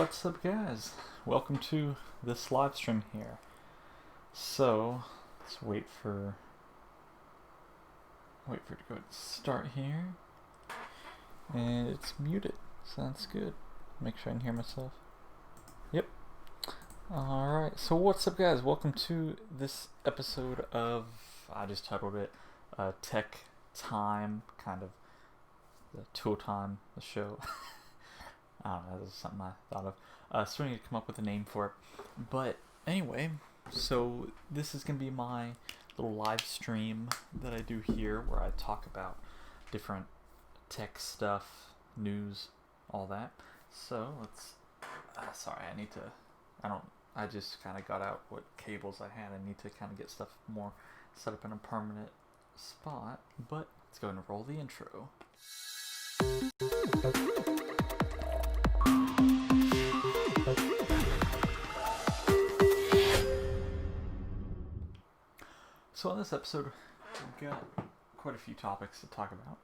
What's up, guys? Welcome to this live stream here. So let's wait for it to go start here, and it's muted, so that's good. Make sure I can hear myself. Yep. All right. So what's up, guys? Welcome to this episode of, I just titled it Tech Time, kind of the Tool Time, the show. I don't know, this is something I thought of. Still need to come up with a name for it. But anyway, so this is going to be my little live stream that I do here where I talk about different tech stuff, news, all that. So let's, sorry, I just kind of got out what cables I had. I need to kind of get stuff more set up in a permanent spot. But let's go ahead and roll the intro. So on this episode, we've got quite a few topics to talk about.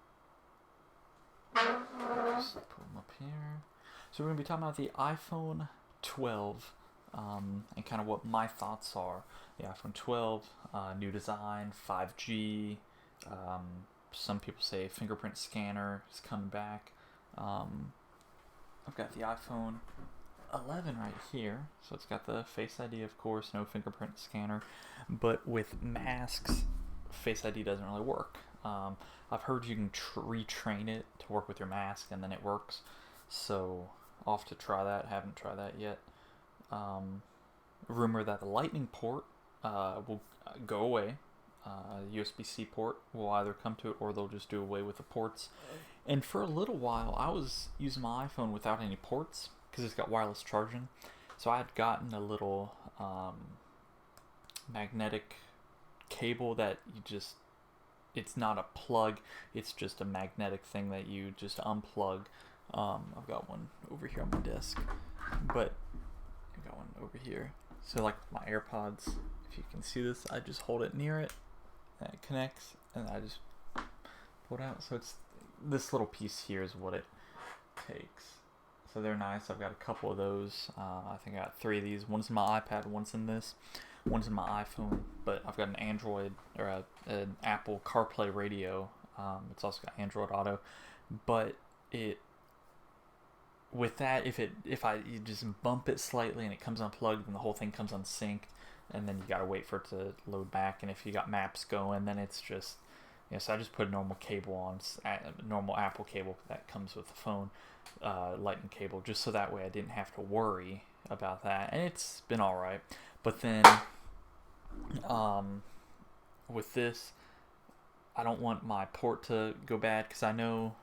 Just put them up here. So we're going to be talking about the iPhone 12 and kind of what my thoughts are. The iPhone 12, new design, 5G. Some people say fingerprint scanner is coming back. I've got the iPhone 11 right here, so it's got the Face ID, of course, no fingerprint scanner, but with masks, Face ID doesn't really work. I've heard you can retrain it to work with your mask and then it works, so off to try that. Haven't tried that yet. Rumor that the lightning port will go away. USB-C port will either come to it or they'll just do away with the ports. And for a little while I was using my iPhone without any ports because it's got wireless charging. So I had gotten a little magnetic cable that it's not a plug, it's just a magnetic thing that you just unplug. I've got one over here on my desk, but I've got one over here. So like my AirPods, if you can see this, I just hold it near it and it connects and I just pull it out. So it's this little piece here is what it takes. So they're nice. I've got a couple of those. I think I got 3 of these. One's in my iPad, one's in this, one's in my iPhone. But I've got an Android or an Apple CarPlay radio. It's also got Android Auto. But with that, if you just bump it slightly and it comes unplugged, then the whole thing comes unsynced, and then you gotta wait for it to load back. And if you got maps going, then it's just, so I just put a normal cable on, a normal Apple cable that comes with the phone, lightning cable, just so that way I didn't have to worry about that, and it's been all right. But then, with this, I don't want my port to go bad because I know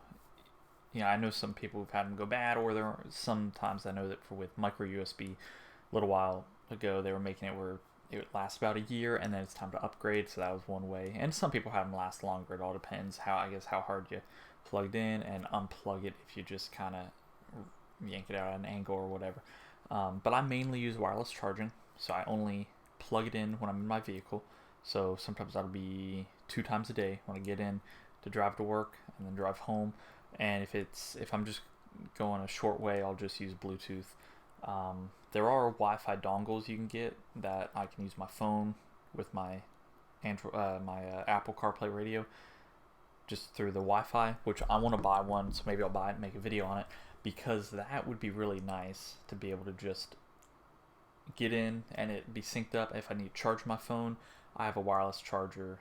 some people who've had them go bad, or sometimes I know that with micro USB, a little while ago they were making it where it would last about a year and then it's time to upgrade, so that was one way. And some people have them last longer. It all depends how hard you plugged in and unplug it, if you just kind of yank it out at an angle or whatever. But I mainly use wireless charging, so I only plug it in when I'm in my vehicle. So sometimes that'll be 2 times a day when I get in to drive to work and then drive home. And if I'm just going a short way, I'll just use Bluetooth. There are Wi-Fi dongles you can get that I can use my phone with my Apple CarPlay radio just through the Wi-Fi, which I want to buy one, so maybe I'll buy it and make a video on it, because that would be really nice to be able to just get in and it be synced up. If I need to charge my phone, I have a wireless charger.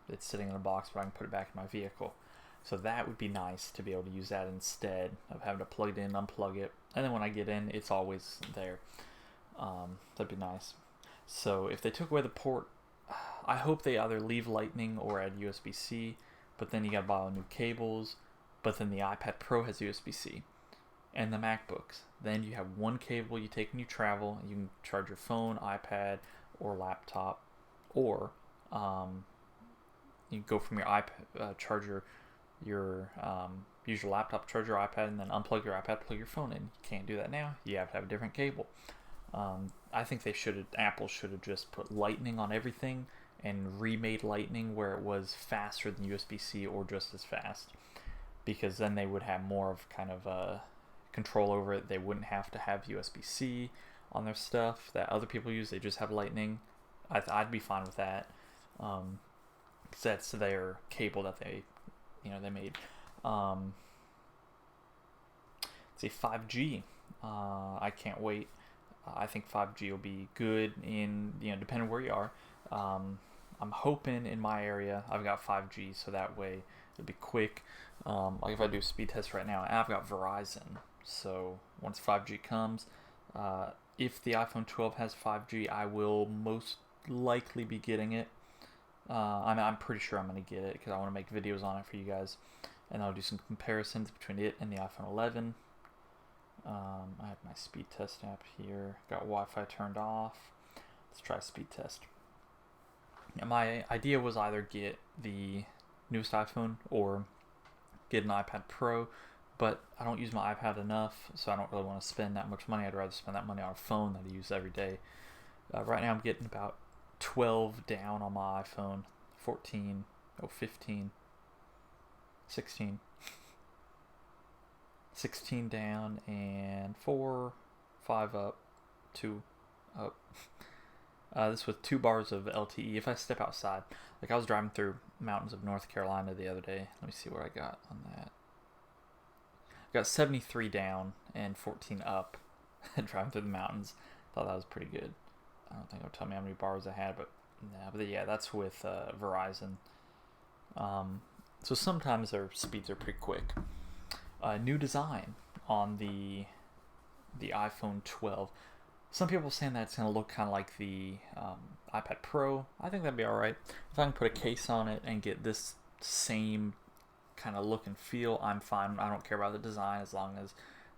It's sitting in a box, but I can put it back in my vehicle. So that would be nice to be able to use that instead of having to plug it in, unplug it, and then when I get in, it's always there. That'd be nice. So if they took away the port, I hope they either leave Lightning or add USB-C, but then you gotta buy all new cables. But then the iPad Pro has USB-C, and the MacBooks. Then you have one cable you take when you travel. You can charge your phone, iPad, or laptop, or you can go from your iPad charger. Use your laptop, charge your iPad, and then unplug your iPad, plug your phone in. You can't do that now. You have to have a different cable. I think Apple should have just put Lightning on everything and remade Lightning where it was faster than USB-C or just as fast, because then they would have more of kind of a control over it. They wouldn't have to have USB-C on their stuff that other people use. They just have Lightning. I'd be fine with that. Because that's their cable that they made. Let's see, 5G. I can't wait. I think 5G will be good depending where you are. I'm hoping in my area I've got 5G, so that way it'll be quick. Like if I do a speed test right now, I've got Verizon. So once 5G comes, if the iPhone 12 has 5G, I will most likely be getting it. I'm pretty sure I'm going to get it because I want to make videos on it for you guys. And I'll do some comparisons between it and the iPhone 11. I have my speed test app here. Got Wi-Fi turned off. Let's try speed test. Now, my idea was either get the newest iPhone or get an iPad Pro, but I don't use my iPad enough, so I don't really want to spend that much money. I'd rather spend that money on a phone that I use every day. Right now I'm getting about 12 down on my iPhone, 14, 15, 16. 16 down and 4, 5 up, 2 up. This with 2 bars of LTE. If I step outside, like I was driving through mountains of North Carolina the other day. Let me see what I got on that. I got 73 down and 14 up driving through the mountains. Thought that was pretty good. I don't think it'll tell me how many bars I had, but yeah, that's with Verizon. So sometimes their speeds are pretty quick. New design on the iPhone 12. Some people are saying that it's going to look kind of like the iPad Pro. I think that'd be alright. If I can put a case on it and get this same kind of look and feel, I'm fine. I don't care about the design as long as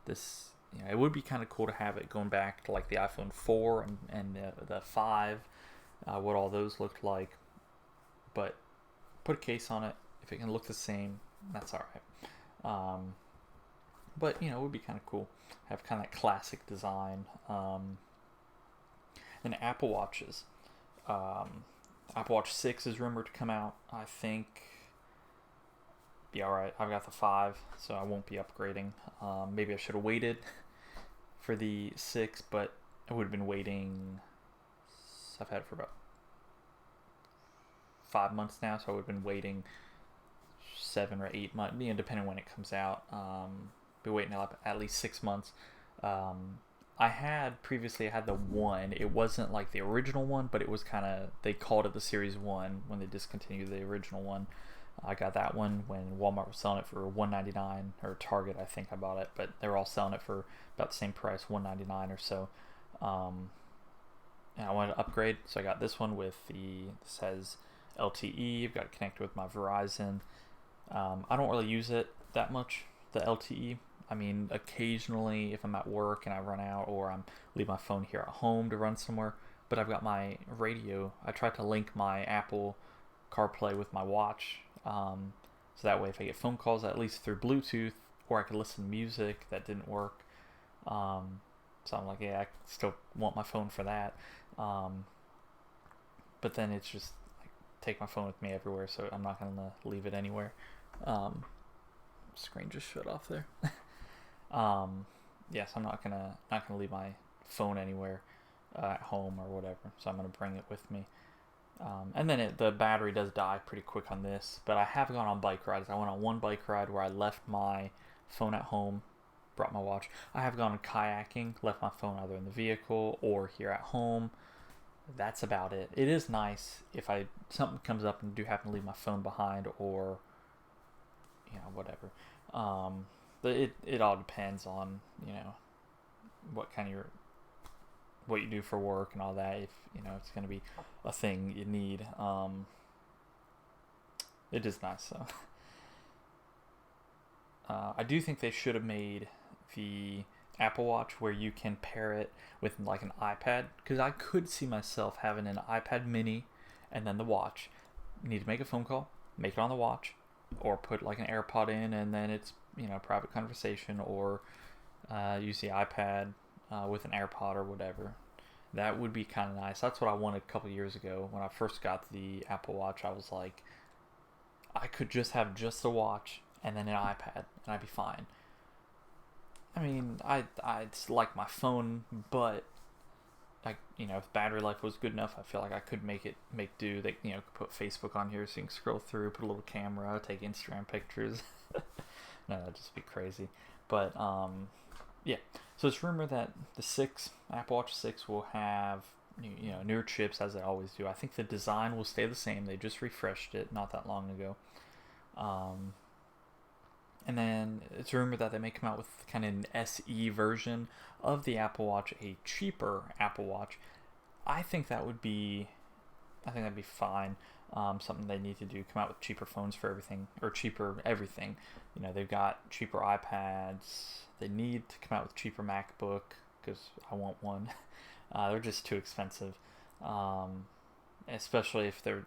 this, it would be kind of cool to have it going back to like the iPhone 4 and the 5, what all those looked like. But put a case on it. If it can look the same, that's alright. But, it would be kind of cool. Have kind of that classic design. And Apple Watches. Apple Watch 6 is rumored to come out. I think be alright. I've got the 5, so I won't be upgrading. Maybe I should have waited for the 6, but I would have been waiting. I've had it for about 5 months now, so I would have been waiting 7 or 8 months, depending when it comes out. Be waiting at least 6 months. I had the 1. It wasn't like the original one, but it was kind of, they called it the Series 1 when they discontinued the original one. I got that one when Walmart was selling it for $199, or Target, I think I bought it, but they were all selling it for about the same price, $199 or so. And I wanted to upgrade, so I got this one with this has LTE. I've got it connected with my Verizon. I don't really use it that much, the LTE. I mean, occasionally if I'm at work and I run out, or I'm leave my phone here at home to run somewhere, but I've got my radio. I tried to link my Apple CarPlay with my watch, so that way if I get phone calls, at least through Bluetooth, or I could listen to music. That didn't work. So I'm like, yeah, I still want my phone for that. But then it's just like, take my phone with me everywhere, so I'm not gonna leave it anywhere. Screen just shut off there. Yes, I'm not gonna leave my phone anywhere at home or whatever, so I'm gonna bring it with me. And then the battery does die pretty quick on this, but I have gone on bike rides. I went on one bike ride where I left my phone at home, brought my watch. I have gone kayaking, left my phone either in the vehicle or here at home. That's about it. It is nice if something comes up and do happen to leave my phone behind, or whatever. But it all depends on what you do for work and all that. If it's going to be a thing you need. It is nice though. I do think they should have made the Apple Watch where you can pair it with like an iPad, because I could see myself having an iPad mini and then the watch. You need to make a phone call, make it on the watch, or put like an AirPod in, and then it's private conversation, or use the iPad with an AirPod or whatever. That would be kind of nice. That's what I wanted a couple years ago when I first got the Apple Watch. I was like, I could just have just the watch and then an iPad, and I'd be fine. I mean, I like my phone, but if battery life was good enough, I feel like I could make do. They put Facebook on here so you can scroll through, put a little camera, take Instagram pictures. No, that'd just be crazy. But yeah. So it's rumored that the Apple Watch 6 will have newer chips as they always do. I think the design will stay the same. They just refreshed it not that long ago. Um, and then it's rumored that they may come out with kind of an SE version of the Apple Watch, a cheaper Apple Watch. I think that would be, I think that'd be fine. Something they need to do, come out with cheaper phones for everything, or cheaper everything. They've got cheaper iPads. They need to come out with cheaper MacBook because I want one. They're just too expensive, especially if they're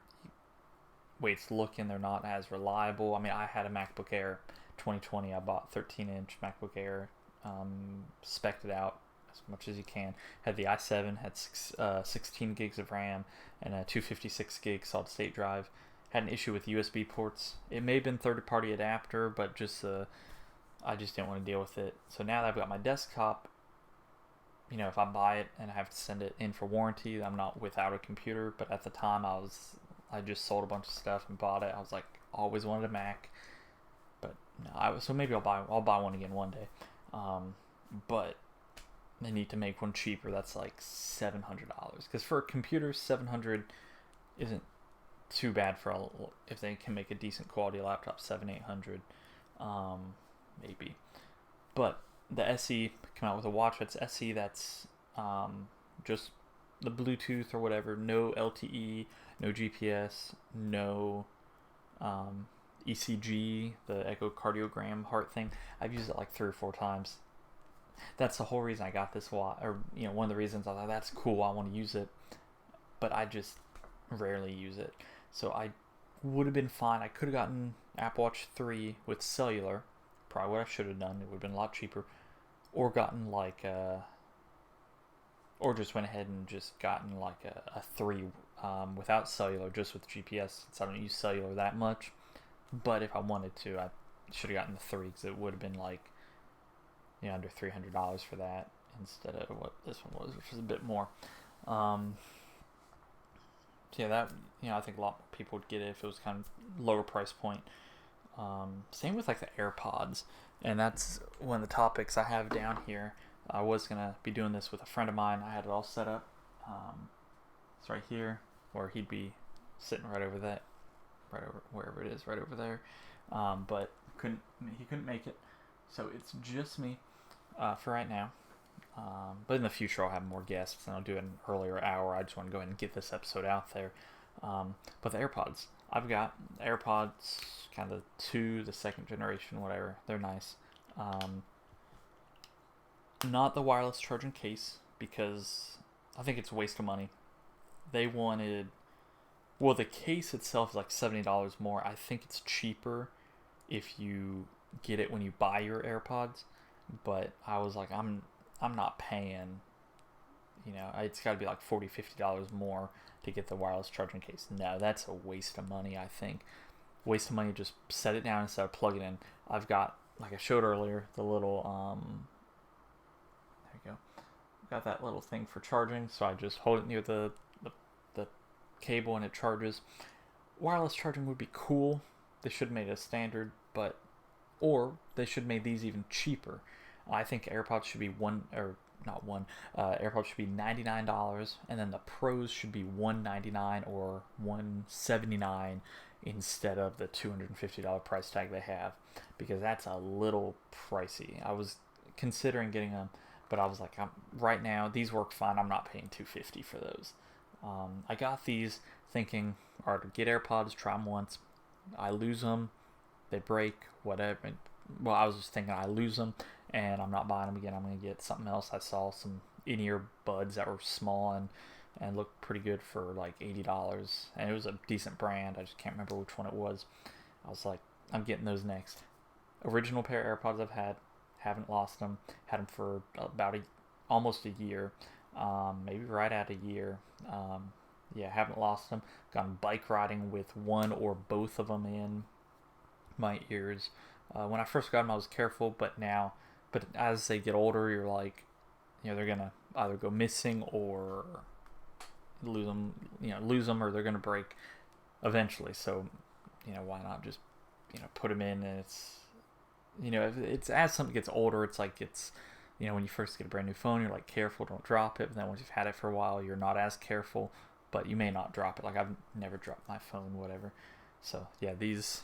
ways looking. They're not as reliable. I mean, I had a MacBook Air 2020. I bought 13-inch MacBook Air, spec'd it out as much as you can. Had the i7, had 16 gigs of RAM and a 256 gig solid state drive. Had an issue with USB ports. It may have been third-party adapter, but I just didn't want to deal with it. So now that I've got my desktop, if I buy it and I have to send it in for warranty, I'm not without a computer. But at the time, I just sold a bunch of stuff and bought it. I was like, always wanted a Mac, but no, so maybe I'll buy one again one day. But they need to make one cheaper. That's like $700 because for a computer, $700 isn't too bad if they can make a decent quality laptop. 700-800, maybe. But the SE come out with a watch that's SE that's just the Bluetooth or whatever, no LTE, no GPS, no ECG, the echocardiogram heart thing. I've used it like 3 or 4 times. That's the whole reason I got this watch, or one of the reasons I thought that's cool. I want to use it, but I just rarely use it. So I would have been fine. I could have gotten Apple Watch 3 with cellular, probably what I should have done. It would have been a lot cheaper, or gotten or just went ahead and just gotten like a 3 without cellular, just with GPS, since I don't use cellular that much. But if I wanted to, I should have gotten the 3 because it would have been like under $300 for that instead of what this one was, which was a bit more. So yeah, that I think a lot more people would get it if it was kind of lower price point. Same with like the AirPods, and that's one of the topics I have down here. I was gonna be doing this with a friend of mine. I had it all set up. It's right here, or he'd be sitting right over that, right over wherever it is, right over there. But he couldn't make it, so it's just me for right now. But in the future, I'll have more guests, and I'll do an earlier hour. I just want to go ahead and get this episode out there. But the AirPods, I've got AirPods, kind of the second generation, whatever. They're nice. Not the wireless charging case, because I think it's a waste of money. They wanted, well, the case itself is like $70 more. I think it's cheaper if you get it when you buy your AirPods. But I was like, I'm not paying, it's got to be like $40-$50 more to get the wireless charging case. No, that's a waste of money, I think. Waste of money, just set it down instead of plug it in. I've got, like I showed earlier, the little, there you go. Got that little thing for charging, so I just hold it near the cable and it charges. Wireless charging would be cool. They should have made it a standard, or they should have made these even cheaper. I think AirPods should be AirPods should be $99, and then the Pros should be $199 or $179 instead of the $250 price tag they have, because that's a little pricey. I was considering getting them, but I was like, right now these work fine. I'm not paying $250 for those. I got these thinking, all right, get AirPods, try them once. I lose them, they break, whatever. Well, I was just thinking I lose them, and I'm not buying them again. I'm going to get something else. I saw some in-ear buds that were small and looked pretty good for like $80, and it was a decent brand. I just can't remember which one it was. I was like, I'm getting those next. Original pair of AirPods I've had, haven't lost them. Had them for about almost a year, maybe right at a year. Haven't lost them. Gone bike riding with one or both of them in my ears. When I first got them, I was careful, but now but as they get older, you're like, they're gonna either go missing or lose them, lose them, or they're gonna break eventually. So, why not just, put them in, and it's as something gets older, it's like when you first get a brand new phone, you're like careful, don't drop it. But then once you've had it for a while, you're not as careful, but you may not drop it. Like I've never dropped my phone, whatever. So yeah, these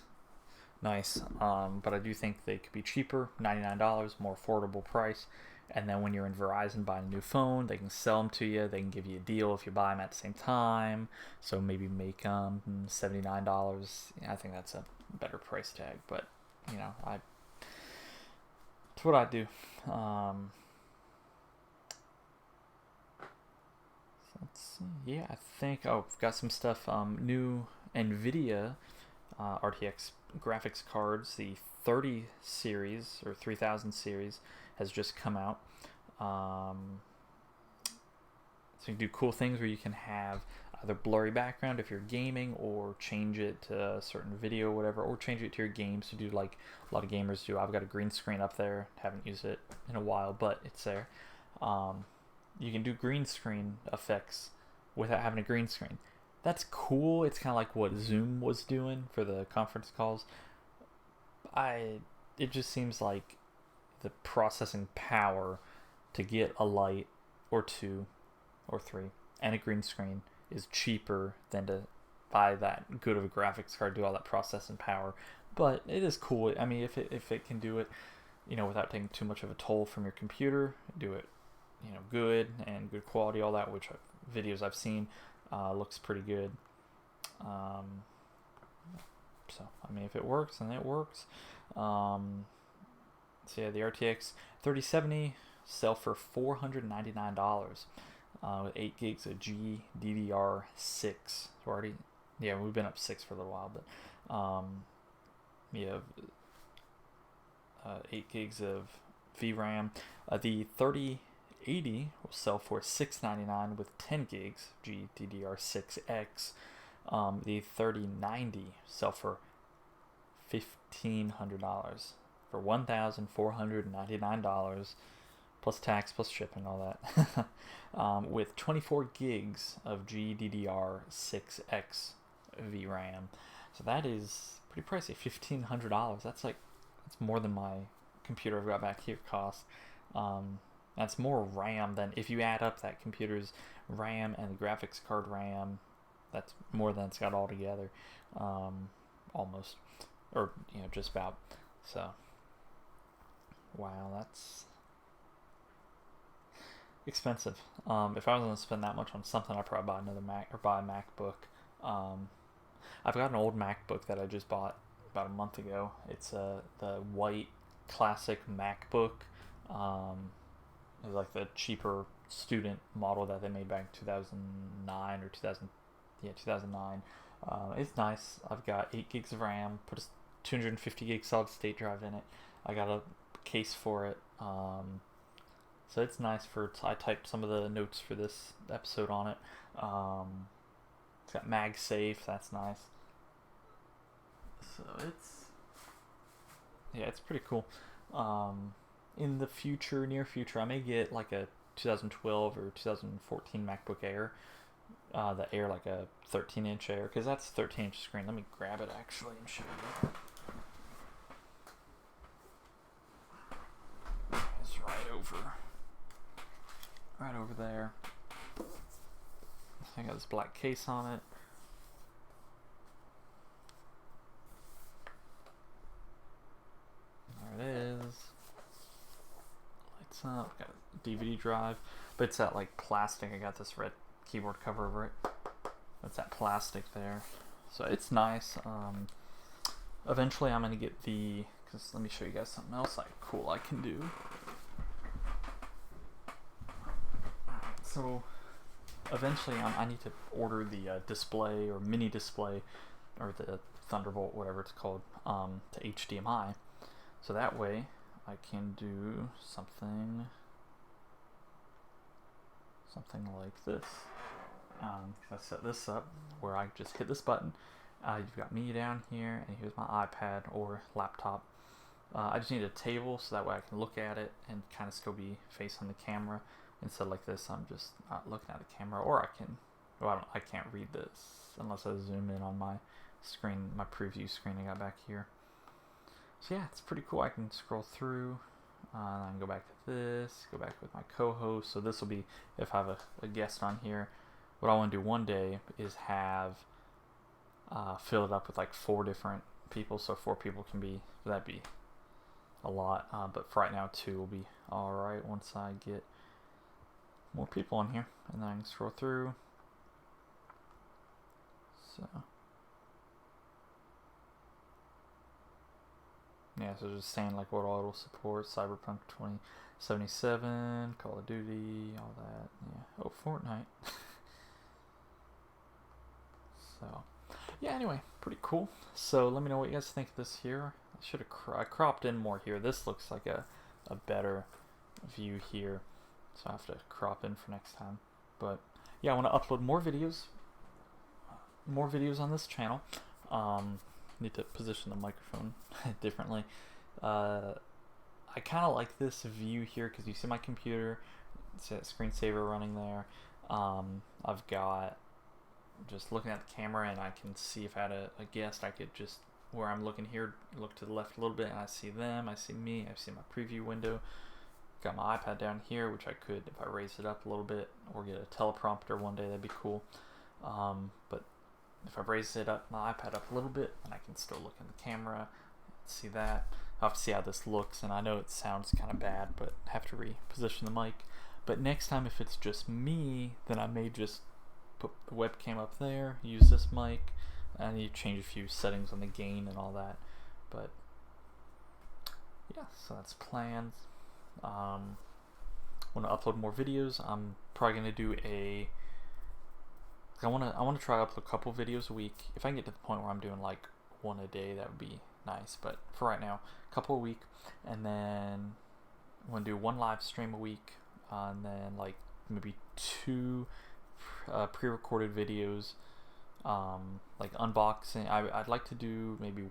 nice. But I do think they could be cheaper, $99, more affordable price. And then when you're in Verizon buying a new phone, they can sell them to you. They can give you a deal if you buy them at the same time. So maybe make $79. I think that's a better price tag. But I it's what I do. So let's see. Yeah, I think. Oh, I've got some stuff. New Nvidia RTX graphics cards. The 30 series or 3000 series has just come out. So you can do cool things where you can have either blurry background if you're gaming, or change it to a certain video or whatever, or change it to your games to do like a lot of gamers do. I've got a green screen up there. Haven't used it in a while, but it's there. You can do green screen effects without having a green screen. That's cool. It's kind of like what Zoom was doing for the conference calls. It just seems like the processing power to get a light or two or three and a green screen is cheaper than to buy that good of a graphics card, do all that processing power. But it is cool. I mean, if it can do it, without taking too much of a toll from your computer, do it, good and good quality, all that, which videos I've seen, looks pretty good. So I mean, if it works, then it works. So yeah, the RTX 3070 sell for $499 with 8 gigs of GDDR6. So already, yeah, we've been up 6 for a little while, but yeah, 8 gigs of VRAM. The 3080 will sell for $699 with 10 gigs GDDR6X. The 3090 sell for $1,500 for $1,499 plus tax plus shipping, all that. With 24 gigs of GDDR6X VRAM. So that is pretty pricey, $1,500. That's more than my computer I've got back here costs. That's more RAM than, if you add up that computer's RAM and the graphics card RAM, that's more than it's got all together, almost, or just about. So wow, that's expensive. If I was going to spend that much on something, I'd probably buy another Mac or buy a MacBook. I've got an old MacBook that I just bought about a month ago. It's the white classic MacBook. It was like the cheaper student model that they made back in 2009 or 2009. It's nice. I've got 8 gigs of RAM, put a 250 gig solid state drive in it. I got a case for it. So it's nice I typed some of the notes for this episode on it. It's got MagSafe, that's nice. So it's pretty cool. In the near future, I may get like a 2012 or 2014 MacBook Air. The Air, like a 13-inch Air, because that's 13-inch screen. Let me grab it actually and show you. It's right over there. I got this black case on it. There it is. Lights up. Got a DVD drive, but it's that like plastic. I got this red keyboard cover over it. That's that plastic there. So it's nice. Eventually I'm gonna get because let me show you guys something else cool I can do. So eventually I need to order the display or mini display or the Thunderbolt, whatever it's called, to HDMI. So that way I can do something like this. I set this up where I just hit this button. You've got me down here, and here's my iPad or laptop. I just need a table so that way I can look at it and kind of still be facing the camera. Instead like this, I'm just not looking at the camera, or I can, well, I can't read this unless I zoom in on my screen, my preview screen I got back here. So yeah, it's pretty cool. I can scroll through, I can go back to this, go back with my co-host. So this will be if I have a guest on here. What I want to do one day is have fill it up with like 4 different people, so 4 people can be, that'd be a lot, but for right now 2 will be alright once I get more people on here. And then I can scroll through. So yeah, so just saying like what all it'll support: Cyberpunk 2077, Call of Duty, all that. Yeah. Oh, Fortnite. So yeah, anyway, pretty cool. So let me know what you guys think of this here. I should have I cropped in more here. This looks like a better view here, so I have to crop in for next time. But yeah, I want to upload more videos on this channel. Need to position the microphone differently. I kind of like this view here because you see my computer, it's a screensaver running there. I've got, just looking at the camera, and I can see if I had a guest, I could just, where I'm looking here, look to the left a little bit, and I see them, I see me, I see my preview window. Got my iPad down here, which I could, if I raise it up a little bit, or get a teleprompter one day, that'd be cool. But if I raise it up, my iPad up a little bit, and I can still look in the camera, see that. I'll have to see how this looks, and I know it sounds kind of bad, but I have to reposition the mic. But next time, if it's just me, then I may just put the webcam up there, use this mic, and you change a few settings on the gain and all that. But yeah, so that's plans. Want to upload more videos. I'm probably gonna do I want to try to upload a couple videos a week. If I can get to the point where I'm doing like 1 a day, that would be nice. But for right now, a couple a week, and then I'm gonna do 1 live stream a week, and then like maybe 2 pre-recorded videos, like unboxing. I'd like to do maybe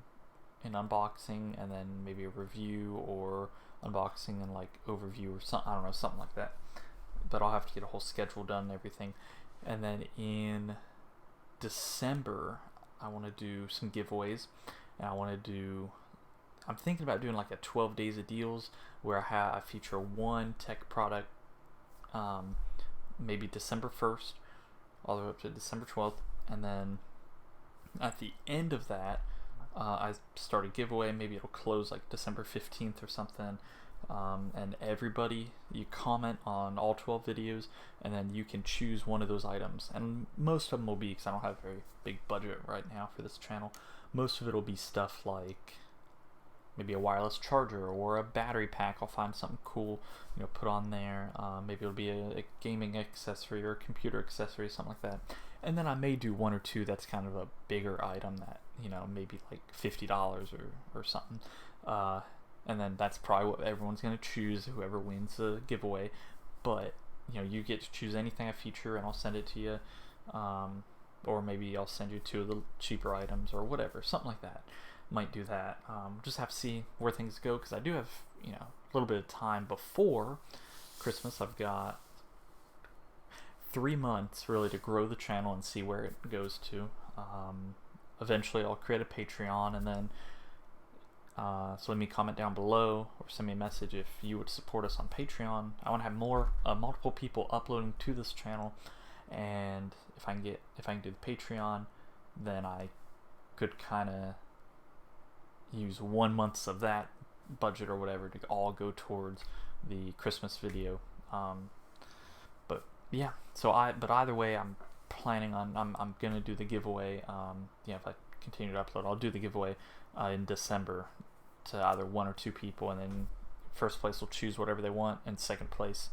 an unboxing and then maybe a review, or unboxing and like overview, or something. I don't know, something like that. But I'll have to get a whole schedule done and everything. And then in December, I want to do some giveaways, and I'm thinking about doing like a 12 days of deals where I feature 1 tech product, maybe December 1st all the way up to December 12th, and then at the end of that, I start a giveaway. Maybe it'll close like December 15th or something. And everybody, you comment on all 12 videos, and then you can choose one of those items. And most of them will be, because I don't have a very big budget right now for this channel, most of it will be stuff like maybe a wireless charger or a battery pack. I'll find something cool, put on there. Maybe it'll be a gaming accessory or a computer accessory, something like that. And then I may do 1 or 2 that's kind of a bigger item that, maybe like $50 or something. And then that's probably what everyone's going to choose, whoever wins the giveaway. But, you get to choose anything I feature, and I'll send it to you. Or maybe I'll send you 2 of the cheaper items or whatever, something like that. Might do that. Just have to see where things go, because I do have, a little bit of time before Christmas. I've got 3 months really to grow the channel and see where it goes to. Eventually I'll create a Patreon, and then so let me comment down below or send me a message if you would support us on Patreon. I want to have more multiple people uploading to this channel, and if I can do the Patreon, then I could kind of use 1 month of that budget or whatever to all go towards the Christmas video. But yeah, but either way, I'm planning on I'm gonna do the giveaway. If I continue to upload, I'll do the giveaway in December to either 1 or 2 people, and then first place will choose whatever they want, and second place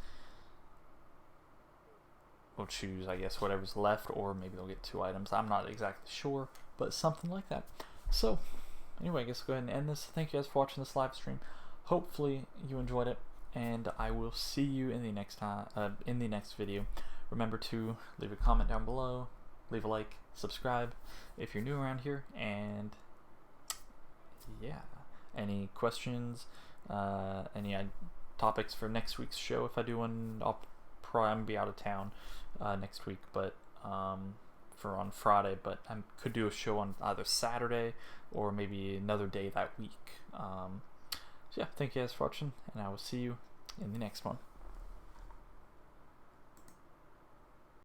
will choose, I guess, whatever's left, or maybe they'll get 2 items. I'm not exactly sure, but something like that. So anyway, I guess I'll go ahead and end this. Thank you guys for watching this live stream. Hopefully you enjoyed it, and I will see you in the next video. Remember to leave a comment down below, leave a like, subscribe if you're new around here, and yeah, any questions, any topics for next week's show. If I do one, I'll probably be out of town next week, but for on Friday, but I could do a show on either Saturday or maybe another day that week. So yeah, thank you guys for watching, and I will see you in the next one.